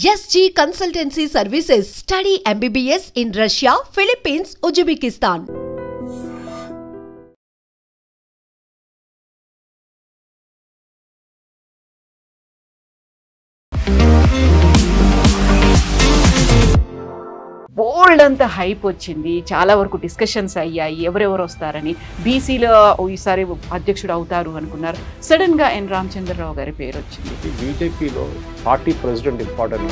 SG Consultancy Services. Study MBBS in Russia, Philippines, Uzbekistan. బోల్డ్ అంత hype వచ్చింది. చాలా వరకు డిస్కషన్స్ అయ్యాయి ఎవరెవరు వస్తారని. బీసీలో ఈసారి అధ్యక్షుడు అవుతారు అనుకున్నారు. సడన్ గా ఎన్ రామచంద్రరావు గారి పేరు వచ్చింది. బీజేపీలో పార్టీ ప్రెసిడెంట్ ఇంపార్టెంట్,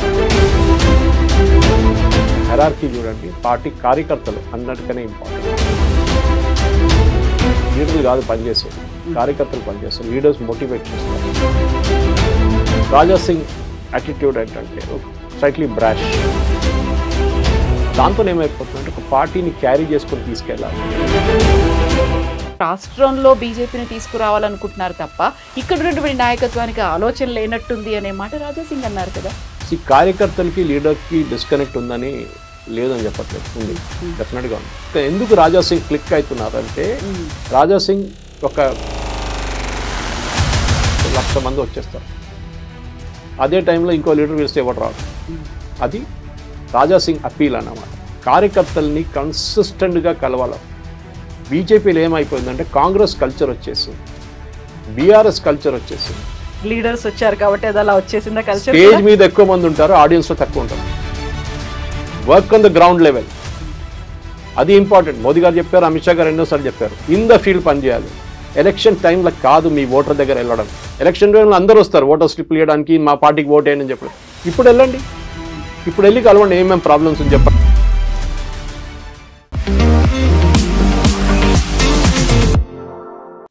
హెరార్కీ చూడండి, పార్టీ కార్యకర్తలు అన్నట్టుగానే ఇంపార్టెంట్. లీడర్లు కాదు పనిచేసేది, కార్యకర్తలు పనిచేస్తారు. లీడర్స్ మోటివేట్ చేస్తారు. రాజా సింగ్ యాటిట్యూడ్ ఏంటంటే స్లైట్లీ బ్రాష్. దాంతో ఏమైపోతుందంటే ఒక పార్టీని క్యారీ చేసుకొని తీసుకెళ్ళాలి. రాష్ట్రంలో బీజేపీని తీసుకురావాలనుకుంటున్నారు తప్ప ఇక్కడ ఉన్నటువంటి నాయకత్వానికి ఆలోచన లేనట్టుంది అనే మాట రాజా సింగ్ అన్నారు కదా. ఈ కార్యకర్తలకి లీడర్కి డిస్కనెక్ట్ ఉందని లేదని చెప్పట్లేదు, ఉంది, డెఫినెట్గా ఉంది. ఎందుకు రాజా సింగ్ క్లిక్ అవుతున్నారు అంటే, రాజా సింగ్ ఒక 1,00,000 మంది వచ్చేస్తారు. అదే టైంలో ఇంకో లీడర్ పిలిస్తే ఎవరు రాదు. అది రాజా సింగ్ అప్పీల్ అన్నమాట. కార్యకర్తల్ని కన్సిస్టెంట్గా కలవాలి. బీజేపీలో ఏమైపోయిందంటే కాంగ్రెస్ కల్చర్ వచ్చేసింది, బీఆర్ఎస్ కల్చర్ వచ్చేసింది. లీడర్స్ వచ్చారు కాబట్టి అది అలా వచ్చేసిందా కల్చర్. స్టేజ్ మీద ఎక్కువ మంది ఉంటారు, ఆడియన్స్లో తక్కువ ఉంటారు. Work on the ground level, అది ఇంపార్టెంట్. మోదీ గారు చెప్పారు, అమిత్ షా గారు ఎన్నోసార్లు చెప్పారు, ఇన్ ద ఫీల్డ్ పనిచేయాలి. ఎలక్షన్ టైంలో కాదు మీ ఓటర్ దగ్గర వెళ్ళడం. ఎలక్షన్ టైంలో అందరూ వస్తారు ఓటర్ స్లిప్ ఇవ్వడానికి, మా పార్టీకి ఓట్ వేయని చెప్పడం. ఇప్పుడు వెళ్ళండి, ఇప్పుడు వెళ్ళి కలవండి, ఏమేమి ప్రాబ్లమ్స్ అని చెప్పండి.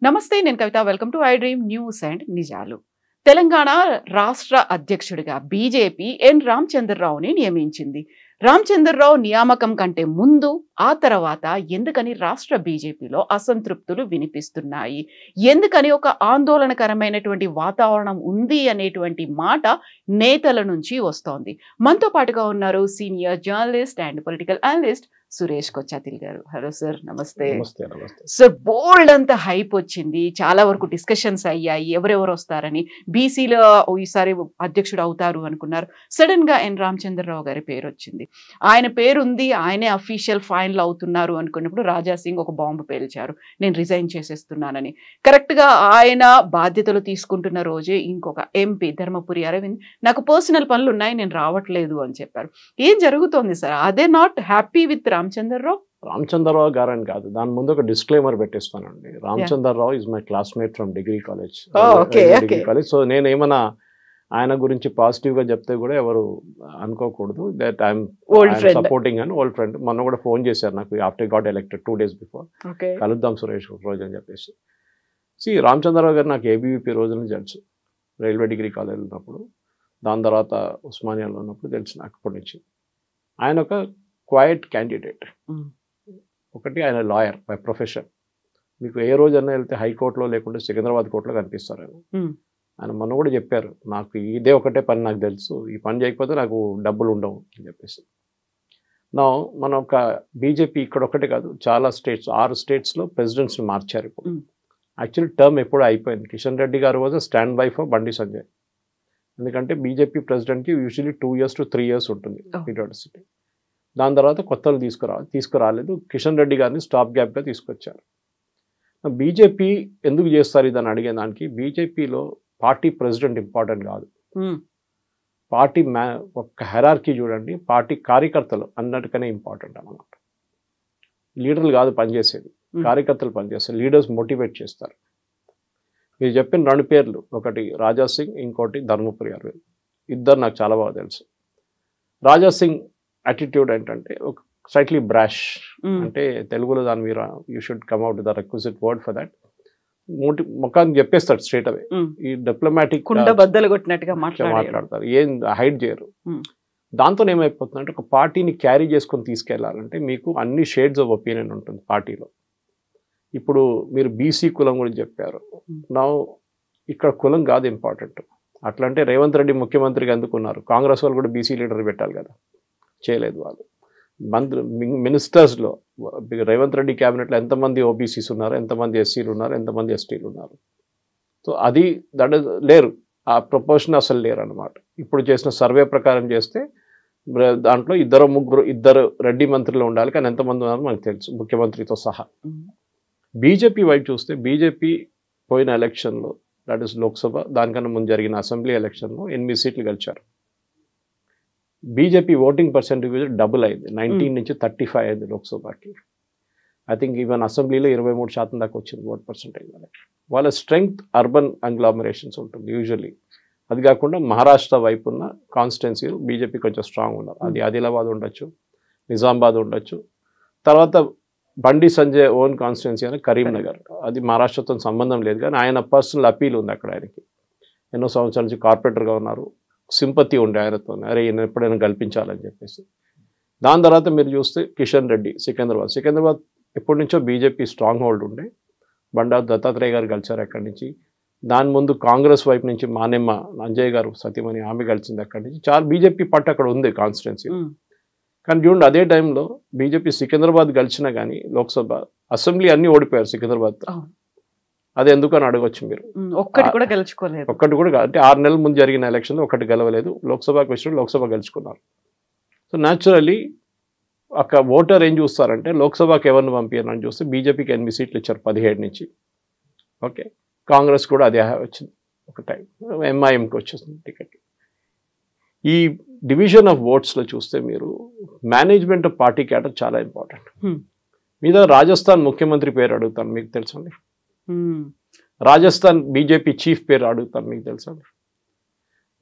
నమస్తే, నేను Kavitha. Welcome to I dream news and నిజాలు. తెలంగాణ రాష్ట్ర అధ్యక్షుడిగా బీజేపీ ఎన్ రామచంద్రరావుని నియమించింది. రామచంద్రరావు నియామకం కంటే ముందు, ఆ తర్వాత ఎందుకని రాష్ట్ర బీజేపీలో అసంతృప్తులు వినిపిస్తున్నాయి, ఎందుకని ఒక ఆందోళనకరమైనటువంటి వాతావరణం ఉంది అనేటువంటి మాట నేతల నుంచి వస్తోంది. మనతో పాటుగా ఉన్నారు senior journalist and political analyst Suresh Kochattil గారు. హలో సార్, నమస్తే. సార్, బోల్డ్ అంత హైప్ వచ్చింది. చాలా వరకు డిస్కషన్స్ అయ్యాయి ఎవరెవరు వస్తారని. బీసీలో ఈసారి అధ్యక్షుడు అవుతారు అనుకున్నారు. సడన్ గా ఎన్ రామచంద్రరావు గారి పేరు వచ్చింది. ఆయన పేరు ఉంది, ఆయనే అఫీషియల్ ఫైనల్ అవుతున్నారు అనుకున్నప్పుడు రాజా సింగ్ ఒక బాంబు పేల్చారు, నేను రిజైన్ చేసేస్తున్నానని. కరెక్ట్ గా ఆయన బాధ్యతలు తీసుకుంటున్న రోజే ఇంకొక ఎంపీ ధర్మపురి అరవింద్ నాకు పర్సనల్ పనులు ఉన్నాయి, నేను రావట్లేదు అని చెప్పారు. ఏం జరుగుతోంది సార్? అదే నాట్ హ్యాపీ విత్ రామచంద్రరావు గారని కాదు, దాని ముందు ఒక డిస్క్లైమర్ పెట్టిస్తానండి. Ramachandra Rao is my classmate from degree college. So నేను ఏమన్నా ఆయన గురించి పాజిటివ్ గా చెప్తే కూడా ఎవరు అనుకోకూడదు దట్ ఐఎమ్ సపోర్టింగ్ అని. ఓల్డ్ ఫ్రెండ్, మొన్న కూడా ఫోన్ చేశారు నాకు after got elected 2 days before. కలుద్దాం సురేష్ రోజు అని చెప్పేసి. రామచంద్రరావు గారు నాకు ఏబీవీపీ రోజున తెలుసు, రైల్వే డిగ్రీ కాలేజ్ ఉన్నప్పుడు. దాని తర్వాత ఉస్మానియాలో ఉన్నప్పుడు తెలుసు నాకు అప్పటి నుంచి. ఆయన ఒక క్వైట్ క్యాండిడేట్. ఒకటి, ఆయన లాయర్ బై ప్రొఫెషన్. మీకు ఏ రోజన్నా వెళ్తే హైకోర్టులో లేకుంటే సికింద్రాబాద్ కోర్టులో కనిపిస్తారు ఆయన. ఆయన మొన్న కూడా చెప్పారు, నాకు ఇదే ఒకటే పని నాకు తెలుసు, ఈ పని చేయకపోతే నాకు డబ్బులు ఉండవు అని చెప్పేసి. నా మన ఒక బీజేపీ ఇక్కడ ఒకటే కాదు, చాలా స్టేట్స్, 6 స్టేట్స్లో ప్రెసిడెంట్స్ని మార్చారు ఇప్పుడు. యాక్చువల్లీ టర్మ్ ఎప్పుడూ అయిపోయింది. కిషన్ రెడ్డి గారు was stand by for Bandi Sanjay. ఎందుకంటే బీజేపీ ప్రెసిడెంట్కి యూజువల్లీ 2 years to 3 years ఉంటుంది పీరియాడిసిటీ. దాని తర్వాత కొత్తలు తీసుకురాలేదు. కిషన్ రెడ్డి గారిని స్టాప్ గ్యాప్గా తీసుకొచ్చారు. బీజేపీ ఎందుకు చేస్తారు ఇదని అడిగే దానికి, బీజేపీలో పార్టీ ప్రెసిడెంట్ ఇంపార్టెంట్ కాదు, పార్టీ ఒక హెరార్కీ చూడండి, పార్టీ కార్యకర్తలు అన్నట్టుగానే ఇంపార్టెంట్ అన్నమాట. లీడర్లు కాదు పనిచేసేది, కార్యకర్తలు పనిచేస్తారు. లీడర్స్ మోటివేట్ చేస్తారు. మీరు చెప్పిన 2 పేర్లు, ఒకటి రాజా సింగ్, ఇంకోటి ధర్మపురి అరవింద్. ఇద్దరు నాకు చాలా బాగా తెలుసు. రాజా సింగ్ యాటిట్యూడ్ ఏంటంటే స్లైట్లీ బ్రాష్. అంటే తెలుగులో దాని మీద you should come out the requisite word for that. ముఖానికి చెప్పేస్తాడు స్ట్రేట్ అవే. ఈ డిప్లొమాటిక్ బద్దలు కొట్టినట్టుగా మాట్లాడతారు, ఏం హైడ్ చేయరు. దాంతో ఏమైపోతుందంటే ఒక పార్టీని క్యారీ చేసుకొని తీసుకెళ్లాలంటే మీకు అన్ని షేడ్స్ ఆఫ్ ఒపీనియన్ ఉంటుంది పార్టీలో. ఇప్పుడు మీరు బీసీ కులం గురించి చెప్పారు. నా ఇక్కడ కులం కాదు ఇంపార్టెంట్. అట్లంటే రేవంత్ రెడ్డి ముఖ్యమంత్రిగా ఎందుకున్నారు? కాంగ్రెస్ వాళ్ళు కూడా బీసీ లీడర్ పెట్టాలి కదా, చేయలేదు వాళ్ళు. మినిస్టర్స్లో రేవంత్ రెడ్డి క్యాబినెట్లో ఎంతమంది ఓబీసీస్ ఉన్నారు, ఎంతమంది ఎస్సీలు ఉన్నారు, ఎంతమంది ఎస్టీలు ఉన్నారు? సో అది దట్ ఇస్ లేరు. ఆ ప్రపోర్షన్ అసలు లేరు అనమాట. ఇప్పుడు చేసిన సర్వే ప్రకారం చేస్తే దాంట్లో ఇద్దరు రెడ్డి మంత్రులు ఉండాలి, కానీ ఎంతమంది ఉన్నారో మనకు తెలుసు, ముఖ్యమంత్రితో సహా. బీజేపీ వైపు చూస్తే బీజేపీ పోయిన ఎలక్షన్లో, దట్ ఈస్ లోక్సభ, దానికన్నా ముందు జరిగిన అసెంబ్లీ ఎలక్షన్లో 8 సీట్లు గెలిచారు. బీజేపీ ఓటింగ్ పర్సెంటేజ్ డబుల్ అయింది, 19 నుంచి 35 అయింది లోక్సభకి. ఐ థింక్ ఈవెన్ అసెంబ్లీలో 23% దాకా వచ్చింది ఓట్ పర్సెంటేజ్. వాళ్ళ స్ట్రెంగ్త్ అర్బన్ అగ్లామరేషన్స్ ఉంటుంది యూజువల్లీ. అది కాకుండా మహారాష్ట్ర వైపు ఉన్న కాన్స్టిట్యున్సీ బీజేపీ కొంచెం స్ట్రాంగ్ ఉన్నారు. అది ఆదిలాబాద్ ఉండొచ్చు, నిజామాబాద్ ఉండొచ్చు. తర్వాత బండి సంజయ్ ఓన్ కాన్స్టిట్యున్సీ అని కరీంనగర్, అది మహారాష్ట్రతో సంబంధం లేదు, కానీ ఆయన పర్సనల్ అపీల్ ఉంది అక్కడ. ఆయనకి ఎన్నో సంవత్సరాల నుంచి కార్పొరేటర్గా ఉన్నారు, సింపతి ఉండే ఆయనతో, అరే ఈయన ఎప్పుడైనా కల్పించాలని చెప్పేసి. దాని తర్వాత మీరు చూస్తే కిషన్ రెడ్డి సికింద్రాబాద్ ఎప్పటి నుంచో బీజేపీ స్ట్రాంగ్ హోల్డ్ ఉండే. బండారు దత్తాత్రేయ గారు కలిసారు అక్కడి నుంచి. దాని ముందు కాంగ్రెస్ వైపు నుంచి మానెమ్మ అంజయ్ గారు సతీమణి ఆమె కలిసింది అక్కడి నుంచి. చాలా బీజేపీ పట్టు అక్కడ ఉంది కాన్స్టిట్యున్సీ. కానీ చూడండి, అదే టైంలో బీజేపీ సికింద్రాబాద్ గెలిచినా కానీ లోక్సభ అసెంబ్లీ అన్ని ఓడిపోయారు సికింద్రాబాద్. అది ఎందుకని అడగొచ్చు మీరు. ఒక్కటి కూడా గెలుచుకోలేదు. ఒక్కటి కూడా అంటే 6 నెలల ముందు జరిగిన ఎలక్షన్లో ఒకటి గెలవలేదు. లోక్సభకు వచ్చిన లోక్సభ గెలుచుకున్నారు. సో న్యాచురలీ ఒక ఓటర్ ఏం చూస్తారంటే లోక్సభకి ఎవరిని పంపించారని చూస్తే బీజేపీకి 8 సీట్లు ఇచ్చారు 17 నుంచి. ఓకే, కాంగ్రెస్ కూడా అదే వచ్చింది ఒక టైం, ఎంఐఎంకి వచ్చేసింది టికెట్. ఈ డివిజన్ ఆఫ్ ఓట్స్లో చూస్తే మీరు మేనేజ్మెంట్ ఆఫ్ పార్టీ క్యాడర్ చాలా ఇంపార్టెంట్. మీద రాజస్థాన్ ముఖ్యమంత్రి పేరు అడుగుతాను, మీకు తెలుసండి. రాజస్థాన్ బీజేపీ చీఫ్ పేరు అడుగుతాను, మీకు తెలుసండి.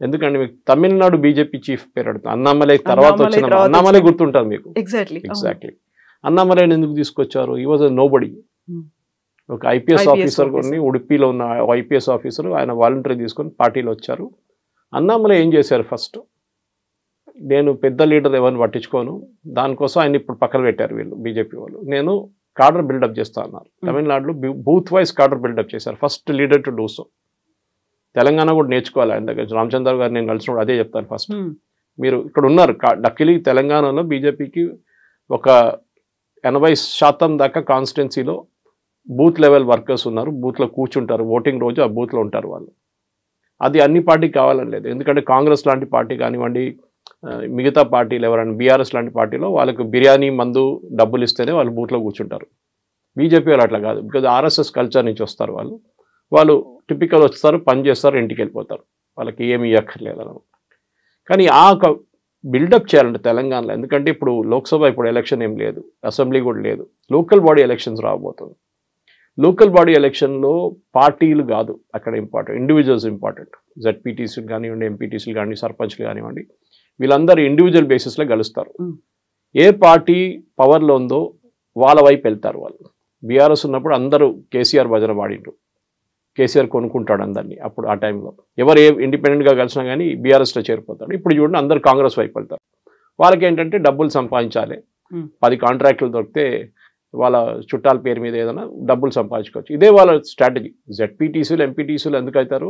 ఎందుకంటే మీకు తమిళనాడు బీజేపీ చీఫ్ పేరు అడుగుతాను. అన్నామలై తర్వాత వచ్చిన అన్నామలై గుర్తుంటారు మీకు. ఎగ్జాక్ట్లీ అన్నామలైని ఎందుకు తీసుకొచ్చారు? ఈ వాజ్ నోబడి. ఒక ఐపీఎస్ ఆఫీసర్ కొన్ని ఉడిపిలో ఉన్న ఐపీఎస్ ఆఫీసర్, ఆయన వాలంటరీ తీసుకొని పార్టీలో వచ్చారు. అన్నామలై ఏం చేశారు? ఫస్ట్ నేను పెద్ద లీడర్ ఎవరిని పట్టించుకోను, దానికోసం ఆయన ఇప్పుడు పక్కన పెట్టారు వీళ్ళు బీజేపీ వాళ్ళు. నేను కార్డర్ బిల్డప్ చేస్తా అన్నారు. తమిళనాడులో బూత్ వైజ్ కార్డర్ బిల్డప్ చేశారు, first leader to do so. Telangana కూడా నేర్చుకోవాలి ఆయన దగ్గర. రామచంద్ర గారు నేను కలిసినప్పుడు అదే చెప్తాను. ఫస్ట్ మీరు ఇక్కడ ఉన్నారు, డక్కిలి తెలంగాణలో బీజేపీకి ఒక 80% దాకా కాన్స్టిట్యున్సీలో బూత్ లెవెల్ వర్కర్స్ ఉన్నారు, బూత్లో కూర్చుంటారు, ఓటింగ్ రోజు ఆ బూత్లో ఉంటారు వాళ్ళు. అది అన్ని పార్టీకి కావాలని లేదు, ఎందుకంటే కాంగ్రెస్ లాంటి పార్టీ కానివ్వండి, మిగతా పార్టీలు ఎవరైనా బీఆర్ఎస్ లాంటి పార్టీలో వాళ్ళకు బిర్యానీ మందు డబ్బులు ఇస్తేనే వాళ్ళు బూత్లో కూర్చుంటారు. బీజేపీ వాళ్ళు అట్లా కాదు, బికాజ్ ఆర్ఎస్ఎస్ కల్చర్ నుంచి వస్తారు వాళ్ళు టిపికల్ వస్తారు, పని చేస్తారు, ఇంటికి వెళ్ళిపోతారు, వాళ్ళకి ఏమి ఇవ్వక్కర్లేదు అనమాట. కానీ ఆ బిల్డప్ చేయాలంటే తెలంగాణలో, ఎందుకంటే ఇప్పుడు లోక్సభ ఇప్పుడు ఎలక్షన్ ఏం లేదు, అసెంబ్లీ కూడా లేదు, లోకల్ బాడీ ఎలక్షన్స్ రాబోతుంది. లోకల్ బాడీ ఎలక్షన్లో పార్టీలు కాదు అక్కడ ఇంపార్టెంట్, ఇండివిజువల్స్ ఇంపార్టెంట్. జెడ్పీటీసీలు కానివ్వండి, ఎంపీటీసీలు కానివ్వండి, సర్పంచ్లు కానివ్వండి, వీళ్ళందరూ ఇండివిజువల్ బేసిస్లో గెలుస్తారు. ఏ పార్టీ పవర్లో ఉందో వాళ్ళ వైపు వెళ్తారు వాళ్ళు. బీఆర్ఎస్ ఉన్నప్పుడు అందరూ కేసీఆర్ భజన పాడిండ్రు, కేసీఆర్ కొనుక్కుంటాడు అందరినీ. అప్పుడు ఆ టైంలో ఎవరు ఏ ఇండిపెండెంట్గా కలిసినా కానీ బీఆర్ఎస్లో చేరిపోతాడు. ఇప్పుడు చూడండి అందరూ కాంగ్రెస్ వైపు వెళ్తారు. వాళ్ళకి ఏంటంటే డబ్బులు సంపాదించాలి, 10 కాంట్రాక్టులు దొరికితే వాళ్ళ చుట్టాల పేరు మీద ఏదైనా డబ్బులు సంపాదించుకోవచ్చు. ఇదే వాళ్ళ స్ట్రాటజీ. జెడ్పీటీసీలు ఎంపీటీసీలు ఎందుకు అవుతారు?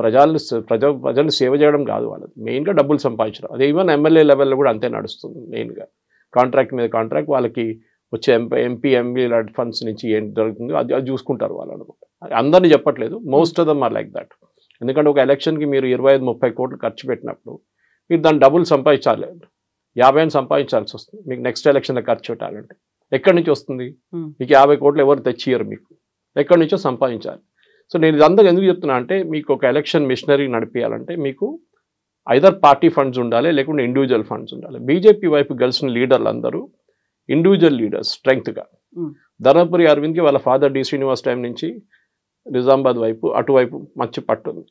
ప్రజలను సేవ చేయడం కాదు వాళ్ళది, మెయిన్గా డబ్బులు సంపాదించడం. అదే ఈవెన్ ఎమ్మెల్యే లెవెల్లో కూడా అంతే నడుస్తుంది. మెయిన్గా కాంట్రాక్ట్ మీద కాంట్రాక్ట్, వాళ్ళకి వచ్చే ఎంపీ లాంటి ఫండ్స్ నుంచి ఏం దొరుకుతుందో అది చూసుకుంటారు వాళ్ళు అనమాట. అందరినీ చెప్పట్లేదు, most of them are like that. ఎందుకంటే ఒక ఎలక్షన్కి మీరు 25-30 కోట్లు ఖర్చు పెట్టినప్పుడు మీరు దాని డబ్బులు సంపాదించాలి, 50 సంపాదించాల్సి వస్తుంది మీకు నెక్స్ట్ ఎలక్షన్లో ఖర్చు పెట్టాలంటే. ఎక్కడి నుంచి వస్తుంది మీకు 50 కోట్లు? ఎవరు తెచ్చియరు మీకు, ఎక్కడి నుంచో సంపాదించాలి. సో నేను ఇదంతా ఎందుకు చెప్తున్నా అంటే, మీకు ఒక ఎలక్షన్ మిషనరీ నడిపించాలంటే మీకు ఐదర్ పార్టీ ఫండ్స్ ఉండాలి, లేకుంటే ఇండివిజువల్ ఫండ్స్ ఉండాలి. బీజేపీ వైపు గెలిచిన లీడర్లు అందరూ ఇండివిజువల్ లీడర్స్ స్ట్రెంగ్త్గా. ధర్మపురి అరవింద్కి వాళ్ళ ఫాదర్ డి శ్రీనివాస్ టైం నుంచి నిజామాబాద్ వైపు అటువైపు మంచి పట్టు ఉంది.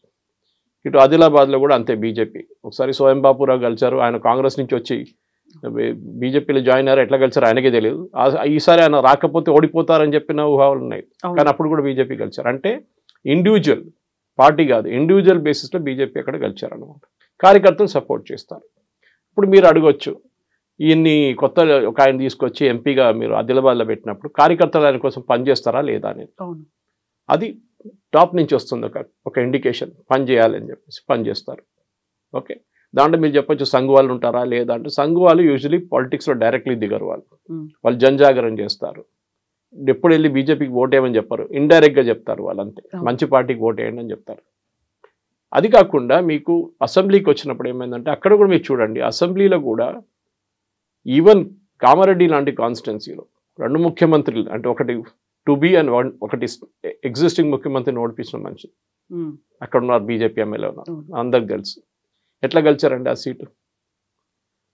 ఇటు ఆదిలాబాద్లో కూడా అంతే బీజేపీ. ఒకసారి సోయం బాపురావు కలిశారు, ఆయన కాంగ్రెస్ నుంచి వచ్చి బీజేపీలో జాయిన్ అయ్యారు, ఎట్లా కలిసారు ఆయనకే తెలియదు. ఈసారి ఆయన రాకపోతే ఓడిపోతారని చెప్పిన ఊహాలు ఉన్నాయి, కానీ అప్పుడు కూడా బీజేపీ కలిశారు. అంటే ఇండివిజువల్ పార్టీ కాదు, ఇండివిజువల్ బేసిస్లో బీజేపీ అక్కడ గెలిచారనమాట. కార్యకర్తలు సపోర్ట్ చేస్తారు. ఇప్పుడు మీరు అడగొచ్చు, ఈయన్ని కొత్త ఒక ఆయన తీసుకొచ్చి ఎంపీగా మీరు ఆదిలాబాద్లో పెట్టినప్పుడు కార్యకర్తలు ఆయన కోసం పనిచేస్తారా లేదా అనేది. అది టాప్ నుంచి వస్తుంది ఒక ఇండికేషన్, పని చేయాలని చెప్పేసి పనిచేస్తారు. ఓకే, దాంట్లో మీరు చెప్పొచ్చు సంఘ్ వాళ్ళు ఉంటారా లేదా అంటే, సంఘ్ వాళ్ళు యూజువలీ పాలిటిక్స్లో డైరెక్ట్లీ దిగరు. వాళ్ళు జనజాగరణ చేస్తారు, ఎప్పుడు వెళ్ళి బీజేపీకి ఓటేయమని చెప్పారు, ఇండైరెక్ట్గా చెప్తారు వాళ్ళంతే, మంచి పార్టీకి ఓటేయండి అని చెప్తారు. అది కాకుండా మీకు అసెంబ్లీకి వచ్చినప్పుడు ఏమైందంటే అక్కడ కూడా మీరు చూడండి, అసెంబ్లీలో కూడా ఈవెన్ కామారెడ్డి లాంటి కాన్స్టిట్యున్సీలో 2 ముఖ్యమంత్రులు అంటే ఒకటి టు బి అండ్ ఒకటి ఎగ్జిస్టింగ్ ముఖ్యమంత్రిని ఓడిపించిన మనిషి అక్కడ ఉన్నారు, బీజేపీ ఎమ్మెల్యే ఉన్నారు, అందరికి తెలుసు. ఎట్లా గెలిచారండి ఆ సీటు?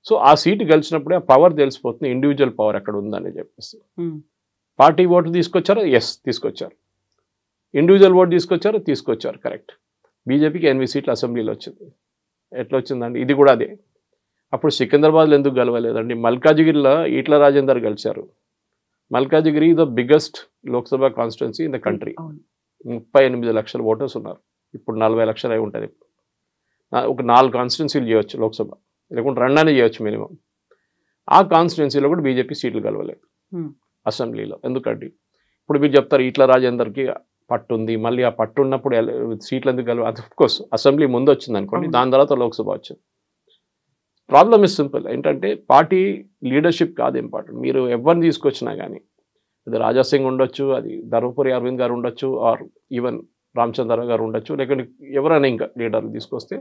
సో ఆ సీటు గెలిచినప్పుడే ఆ పవర్ తెలిసిపోతుంది, ఇండివిజువల్ పవర్ ఎక్కడ ఉందని చెప్పేసి. పార్టీ ఓటు తీసుకొచ్చారు, ఎస్ తీసుకొచ్చారు. ఇండివిజువల్ ఓటు తీసుకొచ్చారు, కరెక్ట్. బీజేపీకి 8 సీట్లు అసెంబ్లీలో వచ్చింది. ఎట్లా వచ్చిందండి? ఇది కూడా అదే. అప్పుడు సికింద్రాబాద్లో ఎందుకు గెలవలేదండి? మల్కాజిగిరిలో ఈట్ల రాజేందర్ గెలిచారు. Malkajgiri the biggest Lok Sabha constituency in the country. 38 లక్షల ఓటర్స్ ఉన్నారు. ఇప్పుడు 40 లక్షలు అయి ఉంటుంది. ఒక 4 కాన్స్టిట్యున్సీలు చేయొచ్చు లోక్సభ, లేకుంటే 2 చేయొచ్చు మినిమం. ఆ కాన్స్టిట్యున్సీలో కూడా బీజేపీ సీట్లు గెలవలేదు అసెంబ్లీలో. ఎందుకంటే ఇప్పుడు మీరు చెప్తారు ఈట్ల రాజేందర్కి పట్టు ఉంది, మళ్ళీ ఆ పట్టు ఉన్నప్పుడు సీట్లు ఎందుకు గెలవ? అఫ్కోర్స్ అసెంబ్లీ ముందు వచ్చింది అనుకోండి, దాని తర్వాత లోక్సభ వచ్చింది. Problem is simple. ఏంటంటే పార్టీ లీడర్షిప్ కాదు ఇంపార్టెంట్. మీరు ఎవరిని తీసుకొచ్చినా కానీ, అది రాజాసింగ్ ఉండొచ్చు, అది ధర్మపురి అరవింద్ గారు ఉండొచ్చు, ఆర్ ఈవెన్ రామచంద్రరావు గారు ఉండొచ్చు, లేకుంటే ఎవరైనా ఇంకా లీడర్లు తీసుకొస్తే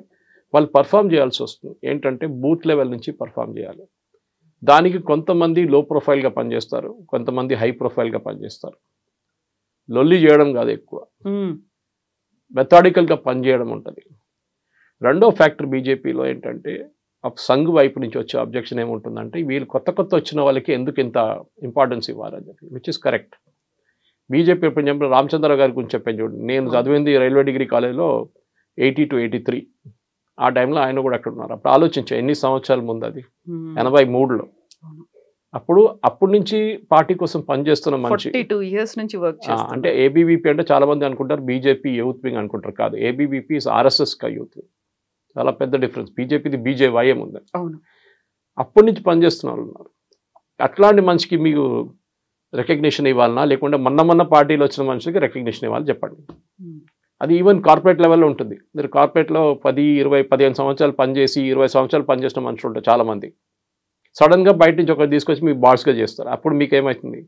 వాళ్ళు పర్ఫామ్ చేయాల్సి వస్తుంది. ఏంటంటే బూత్ లెవెల్ నుంచి పర్ఫామ్ చేయాలి. దానికి కొంతమంది లో ప్రొఫైల్గా పనిచేస్తారు, కొంతమంది హై ప్రొఫైల్గా పనిచేస్తారు. లొల్లి చేయడం కాదు, ఎక్కువ మెథాడికల్గా పనిచేయడం ఉంటుంది. రెండో ఫ్యాక్టర్ బీజేపీలో ఏంటంటే సంఘ్ వైపు నుంచి వచ్చే అబ్జెక్షన్ ఏముంటుందంటే, వీళ్ళు కొత్త వచ్చిన వాళ్ళకి ఎందుకు ఇంత ఇంపార్టెన్స్ ఇవ్వాలని చెప్పి, విచ్ ఇస్ కరెక్ట్. బీజేపీ ఎప్పుడు చెప్పిన రామచంద్రరావు గారి గురించి చెప్పాను చూడండి, నేను చదివింది రైల్వే డిగ్రీ కాలేజ్లో 80 to 83. ఆ టైంలో ఆయన కూడా అక్కడ ఉన్నారు. అప్పుడు ఆలోచించా ఎన్ని సంవత్సరాల ముందు, అది 83లో. అప్పటి నుంచి పార్టీ కోసం పనిచేస్తున్న మనిషి. 42 years నుంచి వర్క్ చేస్తున్నారు. అంటే ఏబీవీపీ అంటే చాలా మంది అనుకుంటారు బీజేపీ యూత్ వింగ్ అనుకుంటారు, కాదు. ఏబీవీపీ ఇస్ ఆర్ఎస్ఎస్ కా యూత్ వింగ్. చాలా పెద్ద డిఫరెన్స్. బీజేపీది బీజేవైఎం ఉంది. అప్పటి నుంచి పనిచేస్తున్న వాళ్ళు ఉన్నారు. అట్లాంటి మనిషికి మీకు రికగ్నిషన్ ఇవ్వాలన్నా, లేకుంటే మొన్న పార్టీలో వచ్చిన మనిషికి రికగ్నిషన్ ఇవ్వాలి చెప్పండి. అది ఈవెన్ కార్పొరేట్ లెవెల్లో ఉంటుంది. మీరు కార్పొరేట్లో 10, 20, 15 సంవత్సరాలు పనిచేసి 20 సంవత్సరాలు పనిచేసిన మనుషులు ఉంటారు చాలామంది. సడన్గా బయట నుంచి ఒకటి తీసుకొచ్చి మీ బాస్గా చేస్తారు. అప్పుడు మీకు ఏమవుతుంది?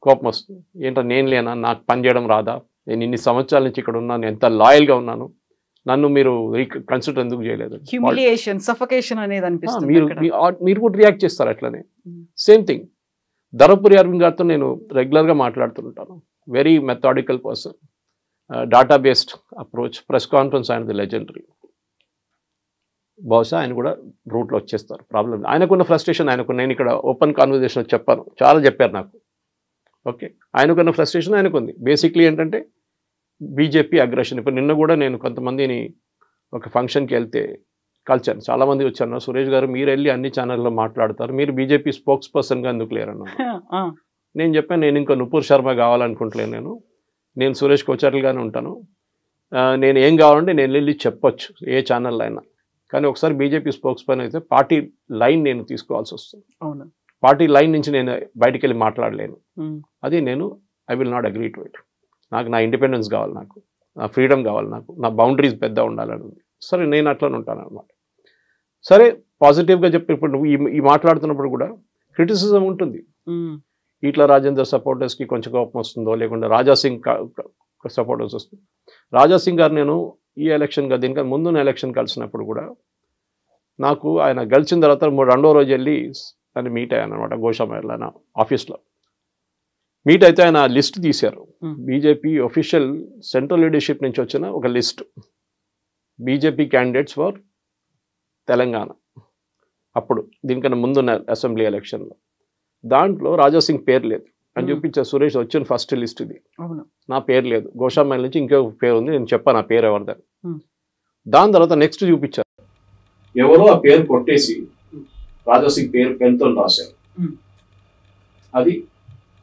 కోపం వస్తుంది. ఏంటో నేను లేనా, నాకు పని చేయడం రాదా, నేను ఇన్ని సంవత్సరాల నుంచి ఇక్కడ ఉన్నాను, ఎంత లాయల్గా ఉన్నాను, నన్ను మీరు కన్సిడర్ ఎందుకు చేయలేదు? హ్యూమిలియేషన్, సఫకేషన్ అనేది అనిపిస్తుంది. మీరు కూడా రియాక్ట్ చేస్తారు అట్లనే. సేమ్ థింగ్ ధర్మపురి అరవింద్ గారితో నేను రెగ్యులర్గా మాట్లాడుతుంటాను. Very methodical person, data based approach. Press conference ఆయనది లెజెండరీ. బహుశా ఆయన కూడా రూట్లో వచ్చేస్తారు. ప్రాబ్లం ఆయనకున్న ఫ్రస్ట్రేషన్ నేను ఇక్కడ ఓపెన్ కాన్వర్జేషన్ చెప్పాను, చాలా చెప్పారు నాకు. ఓకే, ఆయనకున్న ఫ్రస్ట్రేషన్ ఆయనకుంది. బేసిక్లీ ఏంటంటే బీజేపీ అగ్రెషన్. ఇప్పుడు నిన్న కూడా నేను కొంతమందిని ఒక ఫంక్షన్కి వెళ్తే కలిచాను. చాలామంది వచ్చాను, సురేష్ గారు మీరు వెళ్ళి అన్ని ఛానల్లో మాట్లాడతారు, మీరు బీజేపీ స్పోక్స్ పర్సన్గా ఎందుకు లేరన్నా. నేను చెప్పాను, నేను ఇంకా నుపూర్ శర్మ కావాలనుకుంటలేను, నేను సురేష్ కోచర్లుగానే ఉంటాను, నేను ఏం కావాలంటే నేను వెళ్ళి చెప్పొచ్చు ఏ ఛానల్లో అయినా. కానీ ఒకసారి బీజేపీ స్పోక్స్ పర్సన్ అయితే పార్టీ లైన్ నేను తీసుకోవాల్సి వస్తుంది. పార్టీ లైన్ నుంచి నేను బయటికి వెళ్ళి మాట్లాడలేను. అది నేను I will not agree to it. నాకు నా ఇండిపెండెన్స్ కావాలి, నాకు నా ఫ్రీడమ్ కావాలి, నాకు నా బౌండరీస్ పెద్ద ఉండాలని ఉంది. సరే నేను అట్లనే ఉంటాను అనమాట. సరే పాజిటివ్గా చెప్పి ఇప్పుడు నువ్వు ఈ మాట్లాడుతున్నప్పుడు కూడా క్రిటిసిజం ఉంటుంది. ఈట్ల రాజేందర్ సపోర్టర్స్కి కొంచెం కోపం వస్తుందో, లేకుంటే రాజాసింగ్ సపోర్టర్స్ వస్తుంది. రాజాసింగ్ గారు నేను ఈ ఎలక్షన్గా దీనికన్నా ముందున్న ఎలక్షన్ కలిసినప్పుడు కూడా నాకు ఆయన గెలిచిన తర్వాత రెండో రోజు వెళ్ళి ఆయన మీట్ అయ్యాను అనమాట. గోషామహల్ ఆయన ఆఫీస్లో మీట్ అయితే ఆయన లిస్ట్ తీశారు. బీజేపీ ఒఫీషియల్ సెంట్రల్ లీడర్షిప్ నుంచి వచ్చిన ఒక list, BJP candidates for Telangana. అప్పుడు దీనికన్నా ముందున్న అసెంబ్లీ ఎలక్షన్లో దాంట్లో రాజాసింగ్ పేరు లేదు అని చూపించారు. సురేష్ వచ్చిన ఫస్ట్ లిస్ట్ ఇది, నా పేరు లేదు. గోషామహల్ నుంచి ఇంకో పేరు ఉంది, నేను చెప్పాను ఆ పేరు ఎవరిదని. దాని తర్వాత నెక్స్ట్ చూపించారు, ఎవరో ఆ పేరు కొట్టేసి రాజాసింగ్ పేరు పెన్తో రాశారు. అది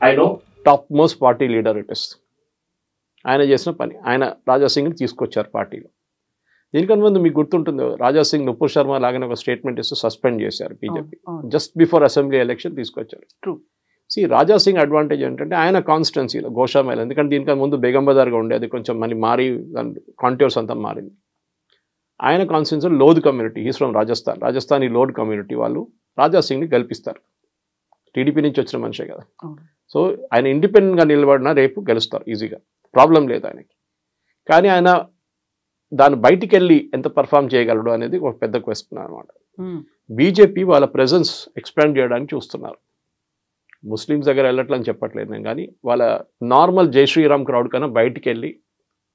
I know top most party leader it is. ఆయన చేసిన పని, ఆయన రాజాసింగ్ని తీసుకొచ్చారు పార్టీలో. దీనికన్నా ముందు మీకు గుర్తుంటుంది, రాజాసింగ్ నుపూర్ శర్మ లాగానే ఒక స్టేట్మెంట్ ఇస్తూ సస్పెండ్ చేశారు BJP. Just before assembly election తీసుకొచ్చారు. రాజాసింగ్ అడ్వాంటేజ్ ఏంటంటే ఆయన కాన్స్టిట్యున్సీలో గోషామహల్, ఎందుకంటే దీనికన్నా ముందు బేగం బజార్గా ఉండేది, కొంచెం మళ్ళీ మారి కాంట్యూర్స్ అంతా మారింది. ఆయన constituency Lodh community, he's from Rajasthan ఈ లోధ్ కమ్యూనిటీ వాళ్ళు రాజాసింగ్ని గెలిపిస్తారు. టీడీపీ నుంచి వచ్చిన మనిషే కదా. సో ఆయన ఇండిపెండెంట్గా నిలబడినా రేపు గెలుస్తారు ఈజీగా, ప్రాబ్లం లేదు ఆయనకి. కానీ ఆయన దాన్ని బయటికి వెళ్ళి ఎంత పర్ఫామ్ చేయగలడు అనేది ఒక పెద్ద క్వశ్చన్ అనమాట. బీజేపీ వాళ్ళ ప్రెజెన్స్ ఎక్స్పాండ్ చేయడానికి చూస్తున్నారు. ముస్లిమ్స్ దగ్గర వెళ్ళట్లని చెప్పట్లేదు నేను, కానీ వాళ్ళ నార్మల్ జై శ్రీరామ్ క్రౌడ్ కన్నా బయటికి వెళ్ళి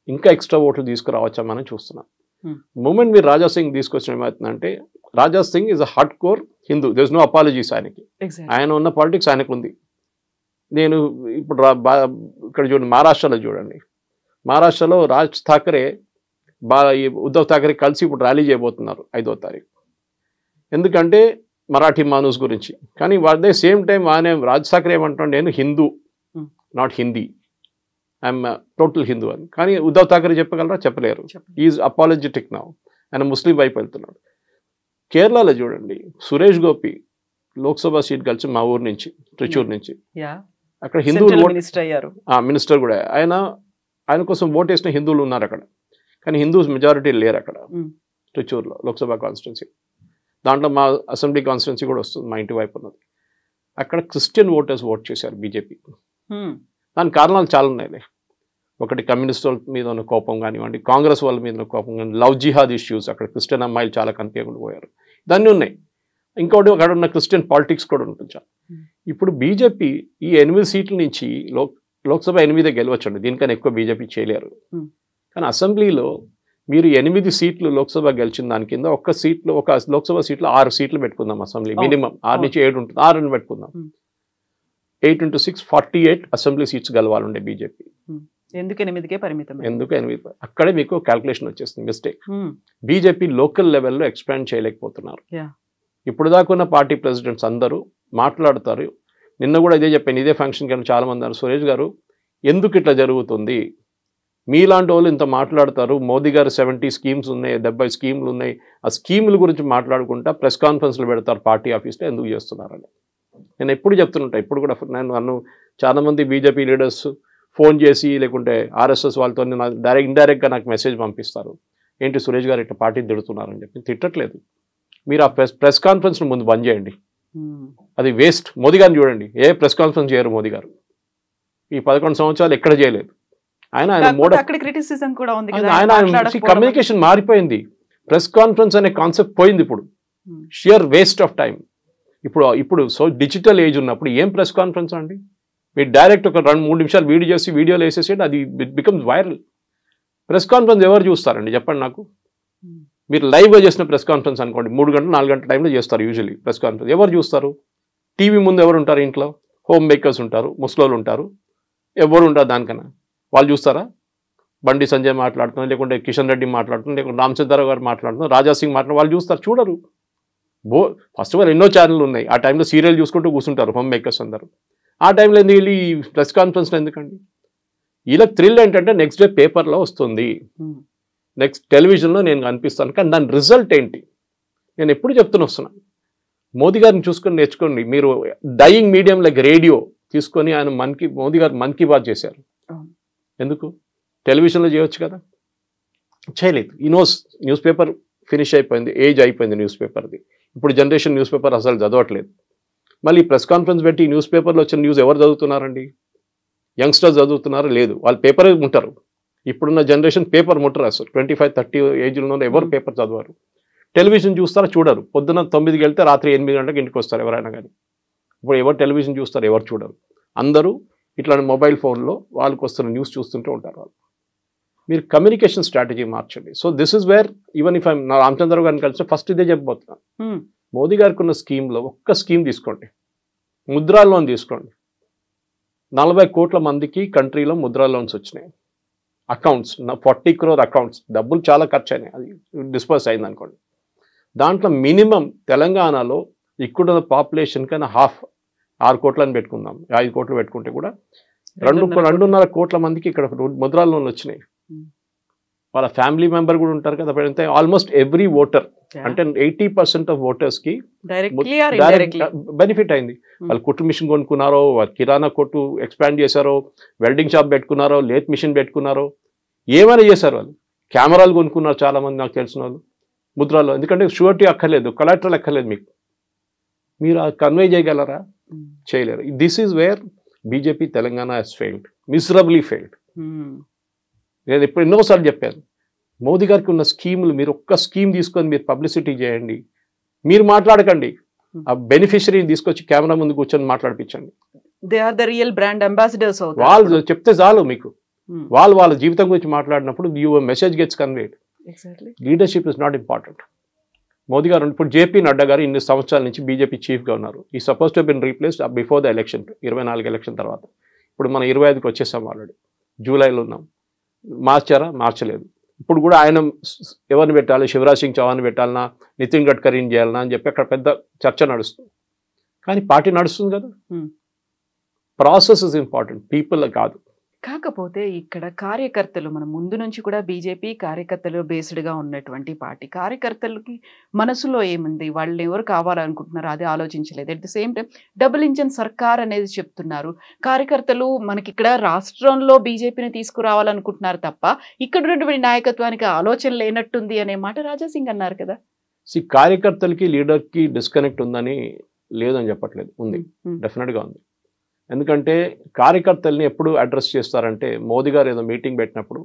ఇంకా ఎక్స్ట్రా ఓట్లు తీసుకురావచ్చామని చూస్తున్నాం. మూమెంట్ మీరు రాజా సింగ్ తీసుకొచ్చిన ఏమవుతుందంటే, Raja Singh is a hardcore Hindu, there is no apologies ఆయనకి. ఆయన ఉన్న పాలిటిక్స్ ఆయనకు ఉంది. నేను ఇప్పుడు ఇక్కడ చూడండి, మహారాష్ట్రలో చూడండి, మహారాష్ట్రలో రాజ్ ఠాకరే ఉద్ధవ్ ఠాకరే కలిసి ఇప్పుడు ర్యాలీ చేయబోతున్నారు 5వ తారీఖు. ఎందుకంటే మరాఠీ మానూస్ గురించి. కానీ అదే సేమ్ టైం ఆయన రాజ్ ఠాకరే ఏమంటాడు, నేను Hindu not Hindi, I'm total Hindu అని. కానీ ఉద్ధవ్ ఠాకరే చెప్పగలరా? చెప్పలేరు. ఈజ్ అపాలజెటిక్ నౌ, ఆయన ముస్లిం వైపు వెళ్తున్నాడు. కేరళలో చూడండి, సురేష్ గోపి లోక్సభ సీట్ కలిసి మా ఊరు నుంచి, ట్రిచూర్ నుంచి, అక్కడ హిందువులు మినిస్టర్ కూడా ఆయన కోసం ఓట్ వేసిన హిందువులు ఉన్నారు అక్కడ. కానీ హిందూస్ మెజారిటీ లేరు అక్కడ ట్రిచూర్లో లోక్సభ కాన్స్టిట్యున్సీ. దాంట్లో మా అసెంబ్లీ కాన్స్టిట్యున్సీ కూడా వస్తుంది, మా ఇంటి వైపు ఉన్నది. అక్కడ క్రిస్టియన్ ఓటర్స్ ఓట్ చేశారు బీజేపీ. దానికి కారణాలు చాలా ఉన్నాయి. ఒకటి కమ్యూనిస్ట్ వాళ్ళ మీద ఉన్న కోపం కానివ్వండి, కాంగ్రెస్ వాళ్ళ మీద ఉన్న కోపం కానీ, లవ్ జిహాద్ ఇష్యూస్, అక్కడ క్రిస్టియన్ అమ్మాయిలు చాలా కనిపించకుండా పోయారు, దాన్ని ఉన్నాయి. ఇంకోటి అక్కడ ఉన్న క్రిస్టియన్ పాలిటిక్స్ కూడా ఉంటుంది. ఇప్పుడు బీజేపీ ఈ 8 సీట్ల నుంచి లోక్సభ 8 గెలవచ్చండి, దీనికన్నా ఎక్కువ బీజేపీ చేయలేరు. కానీ అసెంబ్లీలో మీరు 8 సీట్లు లోక్సభ గెలిచిన దాని కింద ఒక లోక్సభ సీట్లో 6 సీట్లు పెట్టుకుందాం. అసెంబ్లీ మినిమం 6 నుంచి 7 ఉంటుంది, 6 పెట్టుకుందాం. 8 into 6 48 అసెంబ్లీ సీట్స్ గెలవాలండే బీజేపీ. ఎందుకు 8కే పరిమితం? ఎందుకు 8? అక్కడే మీకు క్యాల్కులేషన్ వచ్చేస్తుంది, మిస్టేక్. బీజేపీ లోకల్ లెవెల్లో ఎక్స్పాండ్ చేయలేకపోతున్నారు. ఇప్పుడు దాకున్న పార్టీ ప్రెసిడెంట్స్ అందరూ మాట్లాడతారు. నిన్న కూడా ఇదే చెప్పాను, ఇదే ఫంక్షన్ కానీ చాలా మంది అన్నారు, సురేష్ గారు ఎందుకు ఇట్లా జరుగుతుంది, మీలాంటి వాళ్ళు ఇంత మాట్లాడతారు, మోదీ గారు 70 స్కీమ్స్ ఉన్నాయి, 70 స్కీములు ఉన్నాయి, ఆ స్కీముల గురించి మాట్లాడుకుంటా ప్రెస్ కాన్ఫరెన్స్లు పెడతారు పార్టీ ఆఫీస్లో, ఎందుకు చేస్తున్నారని నేను ఎప్పుడు చెప్తుంటా. ఇప్పుడు కూడా నన్ను చాలామంది బీజేపీ లీడర్స్ ఫోన్ చేసి లేకుంటే ఆర్ఎస్ఎస్ వాళ్ళతో ఇండైరెక్ట్గా నాకు మెసేజ్ పంపిస్తారు, ఏంటి సురేష్ గారు ఇట్లా పార్టీ తిడుతున్నారని చెప్పి. తిట్టట్లేదు, మీరు ఆ ప్రెస్ కాన్ఫరెన్స్ ముందు బంద్ చేయండి, అది వేస్ట్. మోదీ గారిని చూడండి, ఏ ప్రెస్ కాన్ఫరెన్స్ చేయరు మోదీ గారు, ఈ 11 సంవత్సరాలు ఎక్కడ చేయలేదు. ఆయన కమ్యూనికేషన్ మారిపోయింది, ప్రెస్ కాన్ఫరెన్స్ అనే కాన్సెప్ట్ పోయింది. ఇప్పుడు షియర్ వేస్ట్ ఆఫ్ టైం. ఇప్పుడు సో డిజిటల్ ఏజ్ ఉన్నప్పుడు ఏం ప్రెస్ కాన్ఫరెన్స్ అండి, మీరు డైరెక్ట్ ఒక 2-3 నిమిషాలు వీడియో చేసి వీడియోలు వేసేసి అది బికమ్స్ వైరల్. ప్రెస్ కాన్ఫరెన్స్ ఎవరు చూస్తారండి చెప్పండి నాకు? మీరు లైవ్గా చేసిన ప్రెస్ కాన్ఫరెన్స్ అనుకోండి, 3 గంటలు 4 గంటల టైంలో చేస్తారు యూజువల్లీ ప్రెస్ కాన్ఫరెన్స్. ఎవరు చూస్తారు? టీవీ ముందు ఎవరు ఉంటారు? ఇంట్లో హోమ్ మేకర్స్ ఉంటారు, ముసలోళ్ళు ఉంటారు, ఎవరు ఉంటారు దానికన్నా? వాళ్ళు చూస్తారా? బండి సంజయ్ మాట్లాడుతున్నారు, లేకుంటే కిషన్ రెడ్డి మాట్లాడుతున్నారు, లేకుంటే రామచంద్రరావు గారు మాట్లాడుతున్నారు, రాజా సింగ్ మాట్లాడుతున్నారు, వాళ్ళు చూస్తారు? చూడరు. ఫస్ట్ ఆఫ్ ఆల్ ఎన్నో ఛానళ్ళు ఉన్నాయి, ఆ టైంలో సీరియల్ చూసుకుంటూ కూర్చుంటారు హోమ్ మేకర్స్ అందరూ. ఆ టైంలో ఎందుకు వెళ్ళి ఈ ప్రెస్ కాన్ఫరెన్స్లో ఎందుకండి? ఇలా థ్రిల్ ఏంటంటే నెక్స్ట్ డే పేపర్లో వస్తుంది, నెక్స్ట్ టెలివిజన్లో నేను కనిపిస్తాను, కానీ దాని రిజల్ట్ ఏంటి? నేను ఎప్పుడు చెప్తూనే వస్తున్నాను, మోదీ గారిని చూసుకొని నేర్చుకోండి. మీరు డయింగ్ మీడియం లైక్ రేడియో తీసుకొని ఆయన మోదీ గారు మన్ కీ బాత్ చేశారు, ఎందుకు? టెలివిజన్లో చేయొచ్చు కదా, చేయలేదు. ఈ న్యూస్ పేపర్ ఫినిష్ అయిపోయింది, ఏజ్ అయిపోయింది న్యూస్ పేపర్ది. ఇప్పుడు జనరేషన్ న్యూస్ పేపర్ అసలు చదవట్లేదు. మళ్ళీ ప్రెస్ కాన్ఫరెన్స్ పెట్టి న్యూస్ పేపర్లో వచ్చిన న్యూస్ ఎవరు చదువుతున్నారండి? యంగ్స్టర్స్ చదువుతున్నారా? లేదు, వాళ్ళు పేపరే ఉంటారు. ఇప్పుడున్న జనరేషన్ పేపర్ ముట్టరు అసలు. 25-30 ఏజ్లో ఎవరు పేపర్ చదవరు. టెలివిజన్ చూస్తారా? చూడరు. పొద్దున్న 9కి వెళ్తే రాత్రి 8 గంటలకు ఇంటికి వస్తారు ఎవరైనా కానీ. ఇప్పుడు ఎవరు టెలివిజన్ చూస్తారు? ఎవరు చూడరు. అందరూ ఇట్లాంటి మొబైల్ ఫోన్లో వాళ్ళకి వస్తున్న న్యూస్ చూస్తుంటూ ఉంటారు వాళ్ళు. మీరు కమ్యూనికేషన్ స్ట్రాటజీ మార్చండి. So this is where even if నా రామచంద్రరావు గారిని కలిసి ఫస్ట్ ఇదే చెప్పబోతున్నాను. మోదీ గారికి ఉన్న స్కీమ్లో ఒక్క స్కీమ్ తీసుకోండి, ముద్రా లోన్ తీసుకోండి. 40 కోట్ల మందికి కంట్రీలో ముద్రా లోన్స్ వచ్చినాయి. అకౌంట్స్ 40 crore అకౌంట్స్, డబ్బులు చాలా ఖర్చు అయినాయి, అది డిస్పర్స్ అయింది అనుకోండి. దాంట్లో మినిమం తెలంగాణలో ఇక్కడున్న పాపులేషన్ కన్నా 6 కోట్లని పెట్టుకుందాం, 5 కోట్లు పెట్టుకుంటే కూడా 2.5 కోట్ల మందికి ఇక్కడ ముద్రా లోన్లు వచ్చినాయి. వాళ్ళ ఫ్యామిలీ మెంబర్ కూడా ఉంటారు కదా. ఆల్మోస్ట్ ఎవ్రీ ఓటర్, అంటే 80% ఆఫ్ ఓటర్స్కి బెనిఫిట్ అయింది. వాళ్ళు కుట్టు మిషన్ కొనుక్కున్నారో, కిరాణా కొట్టు ఎక్స్పాండ్ చేశారో, వెల్డింగ్ షాప్ పెట్టుకున్నారో, లేత్ మిషన్ పెట్టుకున్నారో, ఏమైనా చేశారు. వాళ్ళు కెమెరాలు కొనుక్కున్నారు చాలామంది నాకు తెలిసిన వాళ్ళు ముద్రాలో. ఎందుకంటే షూరిటీ అక్కర్లేదు, కొలాటరల్ అక్కర్లేదు మీకు. మీరు కన్వే చేయగలరా? చేయలేరు. This is where BJP Telangana has failed, miserably failed. నేను ఇప్పుడు ఎన్నోసార్లు చెప్పాను, మోదీ గారికి ఉన్న స్కీములు మీరు ఒక్క స్కీమ్ తీసుకొని మీరు పబ్లిసిటీ చేయండి, మీరు మాట్లాడకండి, ఆ బెనిఫిషరీని తీసుకొచ్చి కెమెరా ముందు కూర్చొని మాట్లాడిపించండి. They are the real brand ambassadors. వాళ్ళు చెప్తే చాలు మీకు, వాళ్ళు వాళ్ళ జీవితం గురించి మాట్లాడినప్పుడు your message gets conveyed. Leadership is not important. Modi గారు ఇప్పుడు జేపీ నడ్డా గారు ఇన్ని సంవత్సరాల నుంచి బీజేపీ చీఫ్గా ఉన్నారు. ఈ suppose to been replaced before the election, 24 election తర్వాత. ఇప్పుడు మనం 25కి వచ్చేసాం, ఆల్రెడీ జూలైలో ఉన్నాం. మార్చారా? మార్చలేదు. ఇప్పుడు కూడా ఆయన ఎవరిని పెట్టాలి, శివరాజ్ సింగ్ చౌహాన్ పెట్టాలన్నా, నితిన్ గడ్కరీని చేయాలన్నా అని చెప్పి అక్కడ పెద్ద చర్చ నడుస్తుంది. కానీ పార్టీ నడుస్తుంది కదా. ప్రాసెస్ ఇస్ ఇంపార్టెంట్, పీపుల్ కాదు. కాకపోతే ఇక్కడ కార్యకర్తలు, మన ముందు నుంచి కూడా బీజేపీ కార్యకర్తలు బేస్డ్గా ఉన్నటువంటి పార్టీ. కార్యకర్తలకి మనసులో ఏముంది, వాళ్ళు ఎవరు కావాలనుకుంటున్నారు అది ఆలోచించలేదు. At the same time double engine సర్కార్ అనేది చెప్తున్నారు. కార్యకర్తలు మనకి ఇక్కడ రాష్ట్రంలో బీజేపీని తీసుకురావాలనుకుంటున్నారు తప్ప ఇక్కడ ఉన్నటువంటి నాయకత్వానికి ఆలోచన లేనట్టుంది అనే మాట రాజాసింగ్ అన్నారు కదా. కార్యకర్తలకి లీడర్కి డిస్కనెక్ట్ ఉందని లేదని చెప్పట్లేదు, ఉంది, డెఫినెట్గా ఉంది. ఎందుకంటే కార్యకర్తల్ని ఎప్పుడు అడ్రస్ చేస్తారంటే, మోదీ గారు ఏదో మీటింగ్ పెట్టినప్పుడు,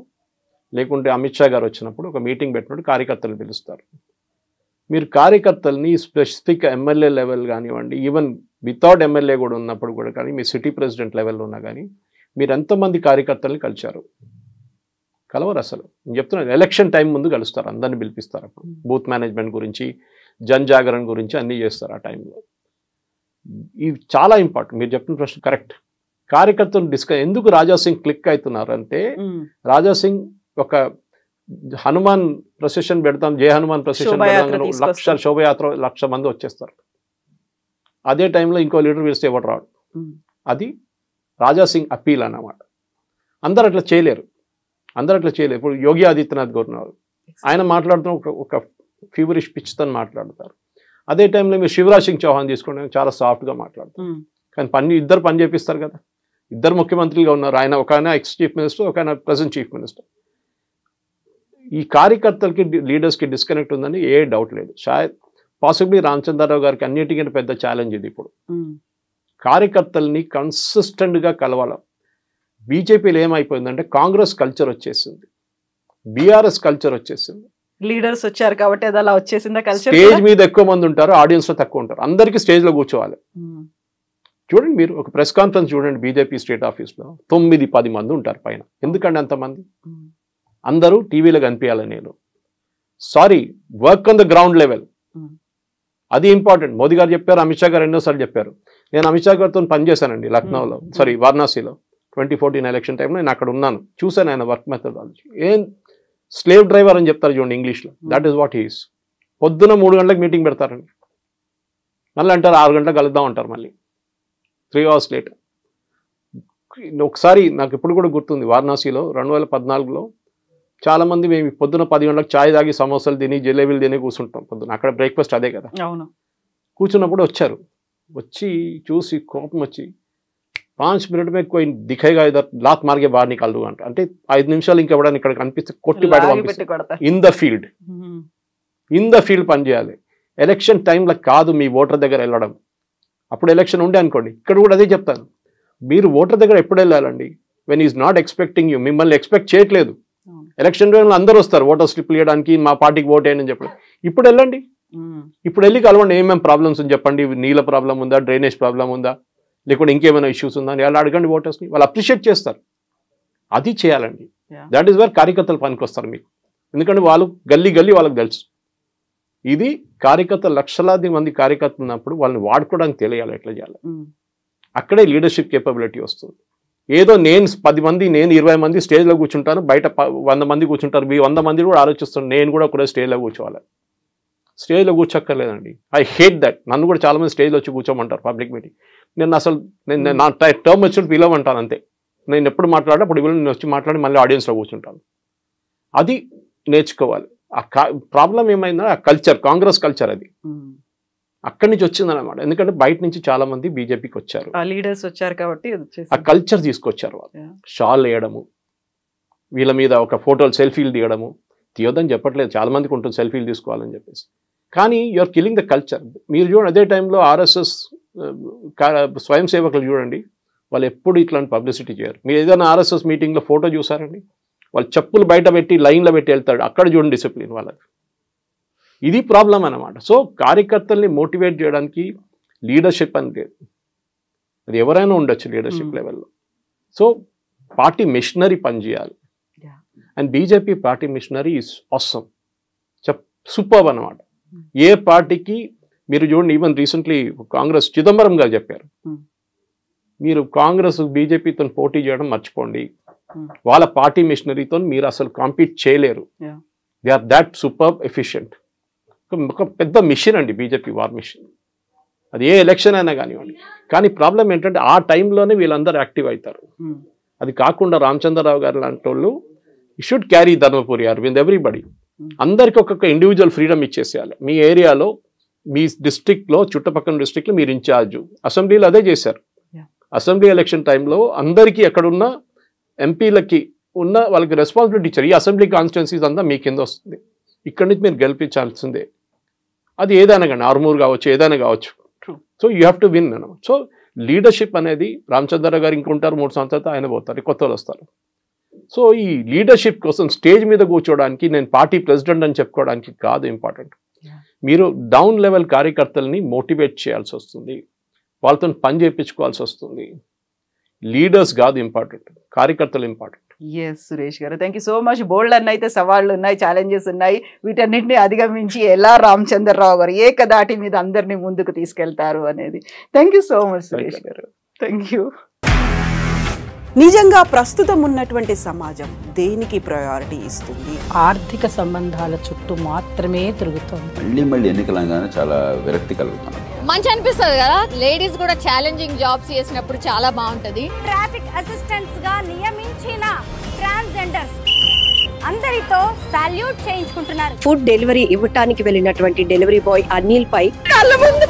లేకుంటే అమిత్ షా గారు వచ్చినప్పుడు ఒక మీటింగ్ పెట్టినప్పుడు కార్యకర్తలు పిలుస్తారు. మీరు కార్యకర్తల్ని స్పెసిఫిక్ ఎమ్మెల్యే లెవెల్ కానివ్వండి, ఈవెన్ వితౌట్ ఎమ్మెల్యే కూడా ఉన్నప్పుడు కూడా కానీ, మీ సిటీ ప్రెసిడెంట్ లెవెల్లో ఉన్నా కానీ మీరు ఎంతమంది కార్యకర్తల్ని కలిశారు? కలవరు అసలు. నేను చెప్తున్నాను, ఎలక్షన్ టైం ముందు కలుస్తారు, అందరిని పిలిపిస్తారు. అప్పుడు బూత్ మేనేజ్మెంట్ గురించి, జన్ జాగరణ గురించి అన్నీ చేస్తారు ఆ టైంలో. ఇవి చాలా ఇంపార్టెంట్. మీరు చెప్పిన ప్రశ్న కరెక్ట్. కార్యకర్తలు ఎందుకు రాజాసింగ్ క్లిక్ అవుతున్నారు అంటే, రాజాసింగ్ ఒక హనుమాన్ ప్రొసెషన్ పెడతాం, జయ హనుమాన్ ప్రొసెషన్ పెడతాం, లక్ష శోభయాత్ర 1,00,000 మంది వచ్చేస్తారు. అదే టైంలో ఇంకో లీడర్ పిలిస్తే ఎవరు రాడు. అది రాజాసింగ్ అప్పీల్ అన్నమాట. అందరు అట్లా చేయలేరు. ఇప్పుడు యోగి ఆదిత్యనాథ్ గవర్నర్ ఆయన మాట్లాడుతూ ఒక ఫీవరిష్ పిచ్తో మాట్లాడతారు. అదే టైంలో మీరు శివరాజ్ సింగ్ చౌహాన్ తీసుకుంటే చాలా సాఫ్ట్గా మాట్లాడతారు. కానీ ఇద్దరు పని చేపిస్తారు కదా. ఇద్దరు ముఖ్యమంత్రులుగా ఉన్నారు. ఒక ఆయన ఎక్స్ చీఫ్ మినిస్టర్, ఒక ఆయన ప్రెసెంట్ చీఫ్ మినిస్టర్. ఈ కార్యకర్తలకి లీడర్స్కి డిస్కనెక్ట్ ఉందని ఏ డౌట్ లేదు. పాసిబ్లీ రామచంద్రరావు గారికి అన్నిటికంటే పెద్ద ఛాలెంజ్ ఇది. ఇప్పుడు కార్యకర్తల్ని కన్సిస్టెంట్గా కలవాలి. బీజేపీలో ఏమైపోయిందంటే కాంగ్రెస్ కల్చర్ వచ్చేసింది, బీఆర్ఎస్ కల్చర్ వచ్చేసింది. లీడర్స్ వచ్చారు కాబట్టి అది అలా వచ్చేసిందా కల్చర్. స్టేజ్ మీద ఎక్కువ మంది ఉంటారు, ఆడియన్స్ లో తక్కువ ఉంటారు. అందరికీ స్టేజ్ లో కూర్చోవాలి. చూడండి, మీరు ఒక ప్రెస్ కాన్ఫరెన్స్ చూడండి, బీజేపీ స్టేట్ ఆఫీస్ లో 9-10 మంది ఉంటారు పైన. ఎందుకంటే అంతమంది? అందరూ టీవీలో కనిపించాలని. నేను sorry, work on the ground level, అది ఇంపార్టెంట్. మోదీ గారు చెప్పారు, అమిత్ షా గారు ఎన్నోసార్లు చెప్పారు. నేను అమిత్ షా గారితో పనిచేశానండి లక్నోలో, వారణాసిలో 2014 ఎలక్షన్ టైంలో. నేను అక్కడ ఉన్నాను, చూశాను ఆయన వర్క్ మెథడాలజీ. ఏం స్లేవ్ డ్రైవర్ అని చెప్తారు చూడండి ఇంగ్లీష్లో, దట్ ఈస్ వాట్ హీస్. పొద్దున 3 గంటలకు మీటింగ్ పెడతారండి, మళ్ళీ అంటారు 6 గంటలకు కలుద్దాం అంటారు, మళ్ళీ 3 hours లేట్. ఒకసారి నాకు ఇప్పుడు కూడా గుర్తుంది, వారణాసిలో 2014లో చాలామంది మేము పొద్దున 10 గంటలకు ఛాయ్ తాగి సమోసాలు తిని జిలేబీలు తిని కూర్చుంటాం పొద్దున. అక్కడ బ్రేక్ఫాస్ట్ అదే కదా. కూర్చున్నప్పుడు వచ్చి చూసి కోపం వచ్చి 5 మినిట్ మీద कोई दिखेगा इधर लात मार के बाहर निकाल दूंगा అంటే 5 నిమిషాలు ఇంకెవడని ఇక్కడ కనిపిస్తే కొట్టి బయట పంపిస్తారు. ఇన్ ద ఫీల్డ్ పని చేయాలి. ఎలక్షన్ టైంలో కాదు మీ ఓటర్ దగ్గర వెళ్ళడం. అప్పుడు ఎలక్షన్ ఉండే అనుకోండి, ఇక్కడ కూడా అదే చెప్తాను, మీరు ఓటర్ దగ్గర ఎప్పుడు వెళ్ళాలండి? When is not expecting you. మిమ్మల్ని ఎక్స్పెక్ట్ చేయట్లేదు. ఎలక్షన్ టైంలో అందరూ వస్తారు ఓటర్ స్లిప్లు ఇవ్వడానికి, మా పార్టీకి ఓట్ వేయండి అని చెప్పండి. ఇప్పుడు వెళ్ళండి, ఇప్పుడు వెళ్ళి కలవండి. ఏమేమి ప్రాబ్లమ్స్ అని చెప్పండి. నీళ్ళ ప్రాబ్లం ఉందా, డ్రైనేజ్ ప్రాబ్లం ఉందా, లేకుంటే ఇంకేమైనా ఇష్యూస్ ఉందా అని వాళ్ళు అడగండి. ఓటర్స్ని వాళ్ళు అప్రిషియేట్ చేస్తారు. అది చేయాలండి. దాట్ ఈస్ వేర్ కార్యకర్తలు పనికి వస్తారు మీకు. ఎందుకంటే వాళ్ళు గల్లీ వాళ్ళకి తెలుసు. ఇది కార్యకర్తలు, లక్షలాది మంది కార్యకర్తలు ఉన్నప్పుడు వాళ్ళని వాడుకోవడానికి తెలియాలి ఎట్లా చేయాలి. అక్కడే లీడర్షిప్ కేపబిలిటీ వస్తుంది. ఏదో నేను 10 మంది, నేను 20 మంది స్టేజ్లో కూర్చుంటాను, బయట 100 మంది కూర్చుంటారు. 100 మంది కూడా ఆలోచిస్తాను, నేను కూడా ఒకటే స్టేజ్లో కూర్చోవాలి. స్టేజ్లో కూర్చోక్కర్లేదండి. I hate that. నన్ను కూడా చాలామంది స్టేజ్లో వచ్చి కూర్చోమంటారు పబ్లిక్ మీటింగ్. నేను నా టర్మ్ వచ్చినప్పుడు పిలవమంటాను అంతే. నేను ఎప్పుడు మాట్లాడా అప్పుడు నేను వచ్చి మాట్లాడి మళ్ళీ ఆడియన్స్లో కూర్చుంటాను. అది నేర్చుకోవాలి. ఆ ప్రాబ్లం ఏమైందో ఆ కల్చర్, కాంగ్రెస్ కల్చర్ అది అక్కడి నుంచి వచ్చిందనమాట. ఎందుకంటే బయట నుంచి చాలా మంది బీజేపీకి వచ్చారు, లీడర్స్ వచ్చారు కాబట్టి ఆ కల్చర్ తీసుకొచ్చారు. వాళ్ళు షాల్ వేయడము, వీళ్ళ మీద ఒక ఫోటోలు సెల్ఫీలు దిగడము. తీయొద్దని చెప్పట్లేదు, చాలా మందికి ఉంటుంది సెల్ఫీలు తీసుకోవాలని చెప్పేసి. కానీ యూఆర్ కిల్లింగ్ ద కల్చర్. మీరు చూడండి, అదే టైంలో ఆర్ఎస్ఎస్ స్వయం సేవకులు చూడండి, వాళ్ళు ఎప్పుడు ఇట్లాంటి పబ్లిసిటీ చేయరు. మీరు ఏదైనా ఆర్ఎస్ఎస్ మీటింగ్లో ఫోటో చూసారండి? వాళ్ళు చెప్పులు బయట పెట్టి లైన్లో పెట్టి వెళ్తాడు, అక్కడ చూడండి డిసిప్లిన్ వాళ్ళకి. ఇది ప్రాబ్లం అన్నమాట. సో కార్యకర్తల్ని మోటివేట్ చేయడానికి లీడర్షిప్ అని లేదు, అది ఎవరైనా ఉండొచ్చు లీడర్షిప్ లెవెల్లో. సో పార్టీ మిషనరీ పనిచేయాలి. And BJP party machinery is awesome, superb అన్నమాట. ఏ పార్టీకి మీరు చూడండి, ఈవెన్ రీసెంట్లీ కాంగ్రెస్ చిదంబరం గారు చెప్పారు, మీరు కాంగ్రెస్ బీజేపీతో పోటీ చేయడం మర్చిపోండి, వాళ్ళ పార్టీ మిషనరీతో మీరు అసలు కాంపీట్ చేయలేరు, they are that superb efficient. ఒక పెద్ద మిషన్ అండి బీజేపీ వార్ మిషన్, అది ఏ ఎలక్షన్ అయినా కానివ్వండి. కానీ ప్రాబ్లం ఏంటంటే ఆ టైంలోనే వీళ్ళందరూ యాక్టివ్ అవుతారు. అది కాకుండా రామచంద్రరావు గారు లాంటి వాళ్ళు should carry Dharmapuri Arvind everybody, అందరికి ఒక్కొక్క ఇండివిజువల్ ఫ్రీడమ్ ఇచ్చేసేయాలి. మీ ఏరియాలో మీ డిస్ట్రిక్ట్లో చుట్టుపక్కల డిస్ట్రిక్ట్లో మీరు ఇన్ఛార్జు, అసెంబ్లీలో అదే చేశారు. అసెంబ్లీ ఎలక్షన్ టైంలో అందరికీ ఎక్కడున్న ఎంపీలకి ఉన్న వాళ్ళకి రెస్పాన్సిబిలిటీ ఇచ్చారు. ఈ అసెంబ్లీ కాన్స్టిట్యున్సీస్ అంతా మీ కింద వస్తుంది, ఇక్కడి నుంచి మీరు గెలిపించాల్సిందే. అది ఏదైనా కానీ ఆర్మూర్ కావచ్చు, ఏదైనా కావచ్చు. So you have to win అన్నమాట. సో లీడర్షిప్ అనేది రామచంద్రరావు గారు ఇంకుంటారు, 3 సంవత్సరాలతో ఆయన పోతారు, కొత్త వాళ్ళు వస్తారు. సో ఈ లీడర్షిప్ కోసం స్టేజ్ మీద కూర్చోవడానికి, నేను పార్టీ ప్రెసిడెంట్ అని చెప్పుకోవడానికి కాదు ఇంపార్టెంట్. మీరు డౌన్ లెవెల్ కార్యకర్తల్ని మోటివేట్ చేయాల్సి వస్తుంది, వాళ్ళతో పని చేయించుకోవాల్సి వస్తుంది. లీడర్స్ కాదు ఇంపార్టెంట్, కార్యకర్తలు ఇంపార్టెంట్. ఎస్ సురేష్ గారు, థ్యాంక్ యూ సో మచ్. బోల్డ్ అన్న అయితే సవాళ్ళు ఉన్నాయి, ఛాలెంజెస్ ఉన్నాయి, వీటన్నిటిని అధిగమించి ఎలా రామచంద్రరావు గారు ఏకదాటి మీద అందరినీ ముందుకు తీసుకెళ్తారు అనేది. Thank you so much Suresh గారు, థ్యాంక్ యూ. నిజంగా ప్రస్తుతం ఉన్నటువంటి సమాజం దేనికి ప్రయారిటీ ఇస్తుంది? ఆర్థిక సంబంధాల చుట్టూ మాత్రమే తిరుగుతుంది. మళ్ళీ ఎన్నికలంగానే చాలా విరక్తి కలుగుతున్నాం. మంచి అనిపిస్తుంది కదా, లేడీస్ కూడా ఛాలెంజింగ్ జాబ్స్ చేసినప్పుడు చాలా బాగుంటది. ట్రాఫిక్ అసిస్టెంట్స్ గా నియమించిన ట్రాన్స్జెండర్స్ అందరితో సాల్యూట్ చేయించుకుంటున్నారు. ఫుడ్ డెలివరీ ఇవ్వటానికి వెళ్ళినటువంటి డెలివరీ బాయ్ అనిల్ పై కళ్ళ ముందు